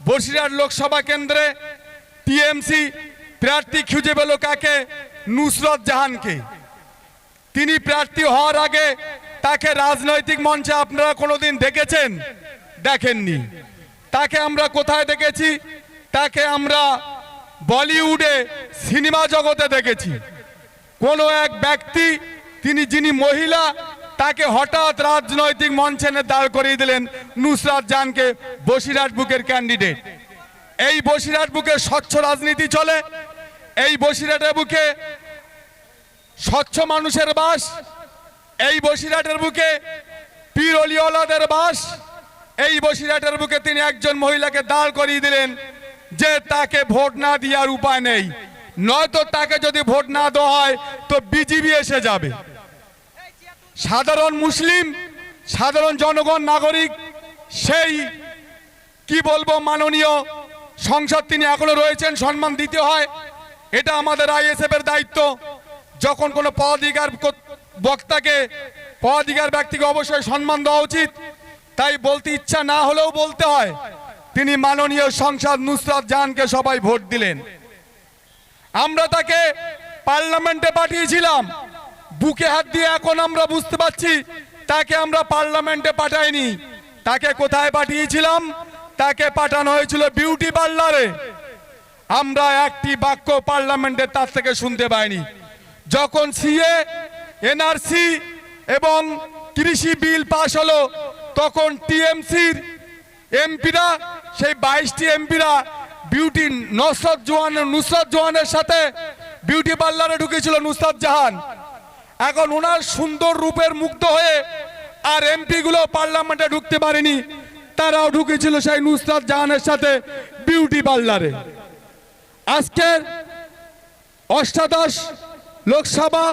বসিরহাট লোকসভা কেন্দ্রে টিএমসি প্রার্থী খুঁজে পেল কাকে? নুসরত জাহানকে। তিনি প্রার্থী হওয়ার আগে তাকে রাজনৈতিক মঞ্চে আপনারা কোনোদিন দেখেছেন? দেখেননি। তাকে আমরা কোথায় দেখেছি? তাকে আমরা বলিউডে সিনেমা জগতে দেখেছি। কোনো এক ব্যক্তি, তিনি যিনি মহিলা, তাকে হঠাৎ রাজনৈতিক মঞ্চে এনে দাঁড় করিয়ে দিলেন নুসরত জাহানকে বসিরহাট বুকের ক্যান্ডিডেট। এই বসিরহাট বুকে স্বচ্ছ রাজনীতি চলে, এই বসিরহাটের বুকে স্বচ্ছ মানুষের বাস, এই বসিরহাটের বুকে পীর অলিওয়ালাদের বাস। এই বসিরহাটের বুকে তিনি একজন মহিলাকে দাঁড় করিয়ে দিলেন যে তাকে ভোট না দেওয়ার উপায় নেই, নয়তো তাকে যদি ভোট না দেওয়া হয় তো বিজেপি এসে যাবে। সাধারণ মুসলিম, সাধারণ জনগণ, নাগরিক, সেই কি বলবো, মাননীয় সংসদ তিনি এখনো রয়েছেন, সম্মান দিতে হয়। এটা আমাদের আইএসএফ এর দায়িত্ব। যখন কোনো পদাধিকার বক্তাকে, পদাধিকার ব্যক্তিকে অবশ্যই সম্মান দেওয়া উচিত। তাই বলতে ইচ্ছা না হলেও বলতে হয়, তিনি মাননীয় সংসদ নুসরত জাহানকে সবাই ভোট দিলেন। আমরা তাকে পার্লামেন্টে পাঠিয়েছিলাম বুকে হাত দিয়ে। এখন আমরা বুঝতে পারছি তাকে আমরা পার্লামেন্টে পাঠাইনি। তাকে কোথায় পাঠিয়েছিলাম? তাকে পাঠানো হয়েছিল বিউটি পার্লারে। আমরা একটি বাক্য পার্লামেন্টে তার থেকে শুনতে পাইনি। যখন সিএ, এনআরসি এবং কৃষি বিল পাশ হলো, তখন টিএমসির এমপিরা, সেই 22টি এমপিরা বিউটি নুসরত জাহানের সাথে বিউটি পার্লারে ঢুকেছিল নুসরত জাহান। এখন ওনার সুন্দর রূপের মুগ্ধ হয়ে আর এমপি গুলো পার্লামেন্টে ঢুকতে পারেনি, তারাও ঢুকেছিল সেই নুসরত জাহানের সাথে বিউটি পার্লারে। আজকের অষ্টাদশ লোকসভা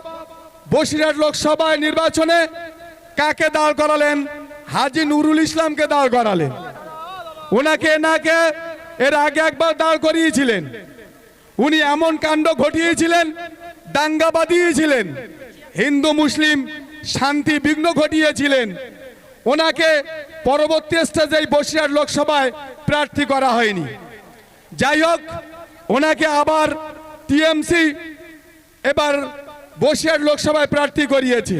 বসিরহাট লোকসভায় নির্বাচনে কাকে দাঁড় করালেন? হাজী নুরুল ইসলামকে দাঁড় করালেন। ওনাকে নাকে এর আগে একবার দাঁড় করিয়েছিলেন। উনি এমন কাণ্ড ঘটিয়েছিলেন, দাঙ্গা বাঁধিয়েছিলেন, হিন্দু মুসলিম শান্তি বিঘ্ন ঘটিয়েছিলেন। ওনাকে পরবর্তী স্টেজে বসিরহাট লোকসভায় প্রার্থী করা হয়নি। যাই হোক, ওনাকে আবার টিএমসি এবার বসিরহাট লোকসভায় প্রার্থী করিয়েছে।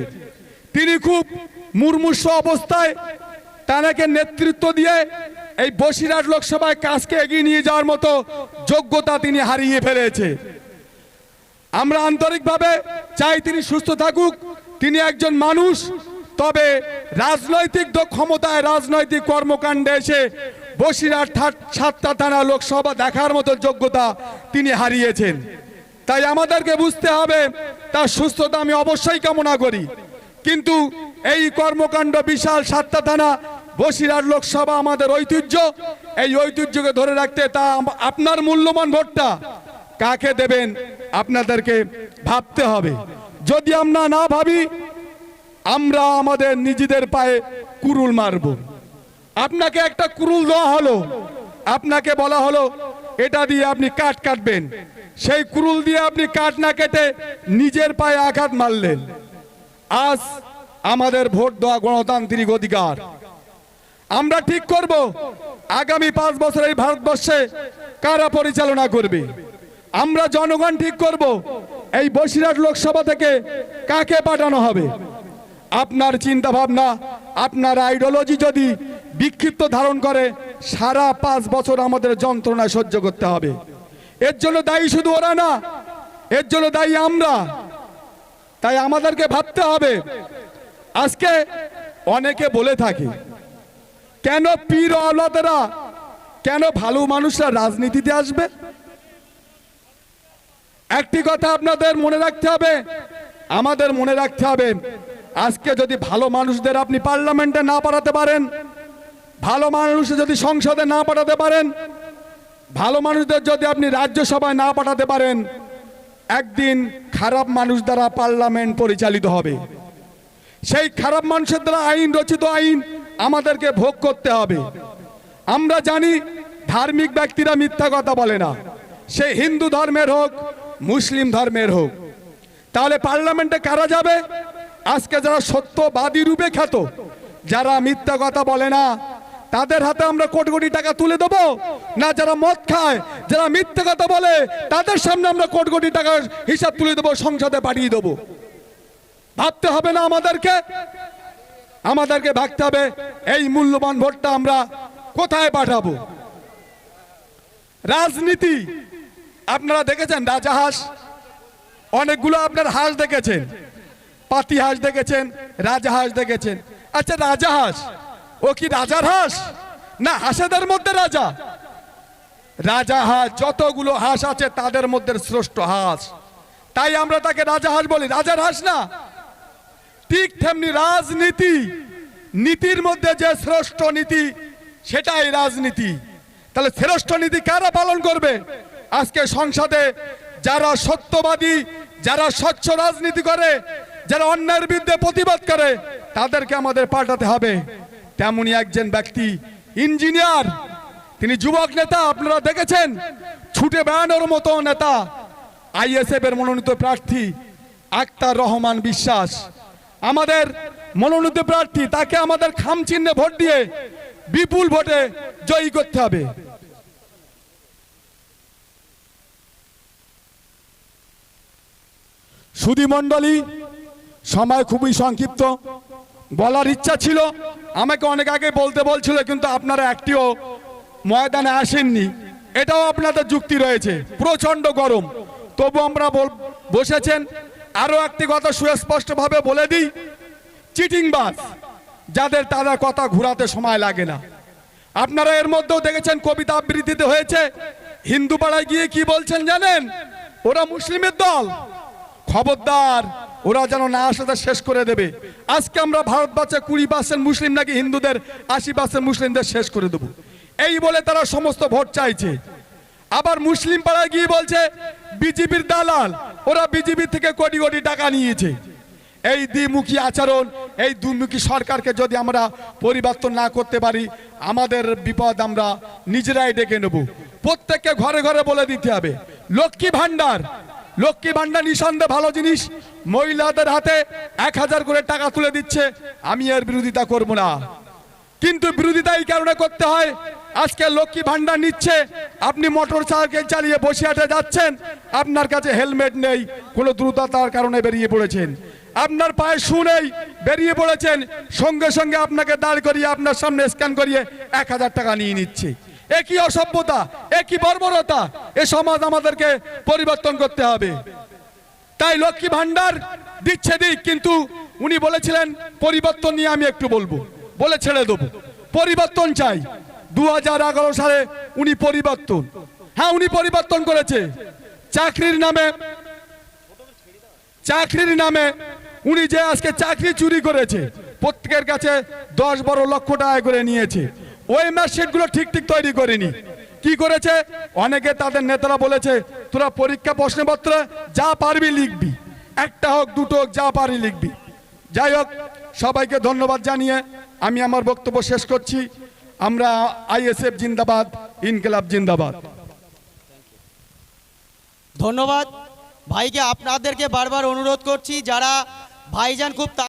তিনি খুব মুমূর্ষ অবস্থায় তাকে নেতৃত্ব দিয়ে এই বসিরহাট লোকসভায় কাজকে এগিয়ে নিয়ে যাওয়ার মতো যোগ্যতা তিনি হারিয়ে ফেলেছে। আমরা আন্তরিকভাবে চাই তিনি সুস্থ থাকুক। তিনি একজন মানুষ, তবে রাজনৈতিক ক্ষমতায়, রাজনৈতিক কর্মকাণ্ডে এসে বসিরহাট 7টা থানা লোকসভা দেখার মতো যোগ্যতা তিনি হারিয়েছেন। তাই আমাদেরকে বুঝতে হবে, তার সুস্থতা আমি অবশ্যই কামনা করি, কিন্তু এই কর্মকাণ্ড বিশাল 7টা থানা বসিরহাট লোকসভা আমাদের ঐতিহ্য, এই ঐতিহ্যকে ধরে রাখতে তা আপনার মূল্যবান ভোটটা কাকে দেবেন আপনাদেরকে ভাবতে হবে। যদি আমরা না ভাবি, আমরা আমাদের নিজেদের পায়ে কুরুল মারব। আপনাকে একটা কুরুল দেওয়া হলো, আপনাকে বলা হলো এটা দিয়ে আপনি কাঠ কাটবেন, সেই কুরুল দিয়ে আপনি কাঠ না কেটে নিজের পায়ে আঘাত মারলেন। আজ আমাদের ভোট দেওয়া গণতান্ত্রিক অধিকার। আমরা ঠিক করব আগামী 5 বছর এই ভারতবর্ষে কারা পরিচালনা করবে। আমরা জনগণ ঠিক করব এই বসিরহাট লোকসভা থেকে কাকে পাঠানো হবে। আপনার চিন্তা ভাবনা, আপনার আইডিওলজি যদি বিক্ষিপ্ত ধারণ করে, সারা 5 বছর আমাদের যন্ত্রণা সহ্য করতে হবে। এর জন্য দায়ী শুধু ওরা না, এর জন্য দায়ী আমরা। তাই আমাদেরকে ভাবতে হবে। আজকে অনেকে বলে থাকে, কেন পীর আওলাদেরা, কেন ভালো মানুষরা রাজনীতিতে আসবে? একটি কথা আপনাদের মনে রাখতে হবে, আমাদের মনে রাখতে হবে, আজকে যদি ভালো মানুষদের আপনি পার্লামেন্টে না পাঠাতে পারেন, ভালো মানুষ যদি সংসদে না পাঠাতে পারেন, ভালো মানুষদের যদি আপনি রাজ্যসভায় না পাঠাতে পারেন, একদিন খারাপ মানুষ দ্বারা পার্লামেন্ট পরিচালিত হবে। সেই খারাপ মানুষের দ্বারা আইন রচিত আইন আমাদেরকে ভোগ করতে হবে। আমরা জানি ধার্মিক ব্যক্তিরা মিথ্যা কথা বলে না, সে হিন্দু ধর্মের হোক, মুসলিম ধর্মের হোক। তাহলে পার্লামেন্টে কারা যাবে? আজকে যারা সত্যবাদী রূপে খ্যাত, যারা মিথ্যা কথা বলে না, তাদের হাতে আমরা কোটি কোটি টাকা তুলে দেবো, না যারা মদ খায়, যারা মিথ্যে কথা বলে তাদের সামনে আমরা কোটি কোটি টাকার হিসাব তুলে দেবো, সংসদে পাঠিয়ে দেবো? ভাবতে হবে না আমাদেরকে ভাবতে হবে এই মূল্যবান ভোটটা আমরা কোথায় পাঠাবো। রাজনীতি আপনারা দেখেছেন, রাজাহাঁস অনেকগুলো আপনার হাঁস দেখেছেন, পাতি হাঁস দেখেছেন, রাজাহাঁস দেখেছেন। আচ্ছা, রাজাহাঁস ও কি রাজার হাঁস না হাঁসেদের মধ্যে রাজা? রাজাহাঁস যতগুলো হাঁস আছে তাদের মধ্যে শ্রেষ্ঠ হাঁস, তাই আমরা তাকে রাজাহাঁস বলি, রাজার হাঁস না। ঠিক তেমনি রাজনীতি, নীতির মধ্যে যে শ্রেষ্ঠ নীতি সেটাই রাজনীতি। তাহলে শ্রেষ্ঠ নীতি কারা পালন করবে? আজকে সংসদে যারা সত্যবাদী, যারা স্বচ্ছ রাজনীতি করে, যারা অন্যায়ের বিরুদ্ধে প্রতিবাদ করে, তাদেরকে আমাদের পাঠাতে হবে। তেমনি একজন ব্যক্তি ইঞ্জিনিয়ার, তিনি যুবক নেতা, আপনারা দেখেছেন ছুটে বেড়ানোর মতো নেতা, আইএসএফ এর মনোনীত প্রার্থী আক্তার রহমান বিশ্বাস আমাদের মনোনীত প্রার্থী। তাকে আমাদের খাম চিহ্নে ভোট দিয়ে বিপুল ভোটে জয়ী করতে হবে। সুধী মণ্ডলী, সময় খুবই সংক্ষিপ্ত, বলার ইচ্ছা ছিল, আমাকে অনেক আগে বলতে বলছিল, কিন্তু আপনারা একটিও ময়দানে আসেননি। এটাও আপনাদের যুক্তি রয়েছে, প্রচন্ড গরম, তবু আমরা বসেছেন। আরো একটি কথা সুস্পষ্টভাবে বলে দিই, চিটিংবাজ যাদের, তাদের কথা ঘুরাতে সময় লাগে না। আপনারা এর মধ্যেও দেখেছেন কবিতা আবৃত্তিতে হয়েছে, হিন্দু পাড়ায় গিয়ে কি বলছেন জানেন? ওরা মুসলিমের দল, খবরদার ওরা যেন না আসাতে শেষ করে দেবে। আজকে আমরা ভারতবর্ষে 20% মুসলিম নাকি হিন্দুদের 80% মুসলিমদের শেষ করে দেবো, এই বলে তারা সমস্ত ভোট চাইছে। আবার মুসলিম পাড়ায় গিয়ে বলছে বিজেপির দালাল, ওরা বিজেপি থেকে কোটি কোটি টাকা নিয়েছে। এই দ্বিমুখী আচরণ, এই দুর্মুখী সরকারকে যদি আমরা পরিবর্তন না করতে পারি, আমাদের বিপদ আমরা নিজেরাই ডেকে নেব। প্রত্যেককে ঘরে ঘরে বলে দিতে হবে, লক্ষ্মী ভান্ডার, লক্ষ্মী ভান্ডার নিঃসন্দেহে ভালো জিনিস, মহিলাদের হাতে 1000 করে টাকা তুলে দিচ্ছে, আমি এর বিরোধিতা করব না, কিন্তু বিরোধিতা এই কারণে করতে হয়, আজকে লক্ষ্মী ভান্ডার নিচ্ছে, আপনি মোটর সাইকেল চালিয়ে বসিরহাটে যাচ্ছেন, আপনার কাছে হেলমেট নেই, কোনো দ্রুততার কারণে বেরিয়ে পড়েছেন, আপনার পায়ে শু নেই, বেরিয়ে পড়েছেন, সঙ্গে সঙ্গে আপনাকে দাঁড় করিয়ে আপনার সামনে স্ক্যান করিয়ে 1000 টাকা নিয়ে নিচ্ছে। একই অসভ্যতা, একই বর্বরতা, এ সমাজ আমাদেরকে পরিবর্তন করতে হবে। তাই লক্ষ্মী ভান্ডার দিচ্ছে দিক, কিন্তু উনি বলেছিলেন পরিবর্তন নিয়ে আমি একটু বলবো, বলে ছেড়ে দেবো। পরিবর্তন চাই। 2011 সালে উনি পরিবর্তন, হ্যাঁ উনি পরিবর্তন করেছে। চাকরির নামে উনি যে আজকে চাকরি চুরি করেছে, প্রত্যেকের কাছে 10-12 লক্ষ টাকা করে নিয়েছে, ওই মার্কশিটগুলো ঠিক তৈরি করেনি। কি করেছে? অনেকে তাদের নেতারা বলেছে তোরা পরীক্ষা প্রশ্নপত্র যা পারবি লিখবি, একটা হোক দুটো হোক যা পারি লিখবি। যাই হোক, সবাইকে ধন্যবাদ জানিয়ে আমি আমার বক্তব্য শেষ করছি। আমরা আইএসএফ জিন্দাবাদ, ইনকিলাব জিন্দাবাদ। ধন্যবাদ ভাইকে। আপনাদেরকে বারবার অনুরোধ করছি, যারা ভাইজান খুব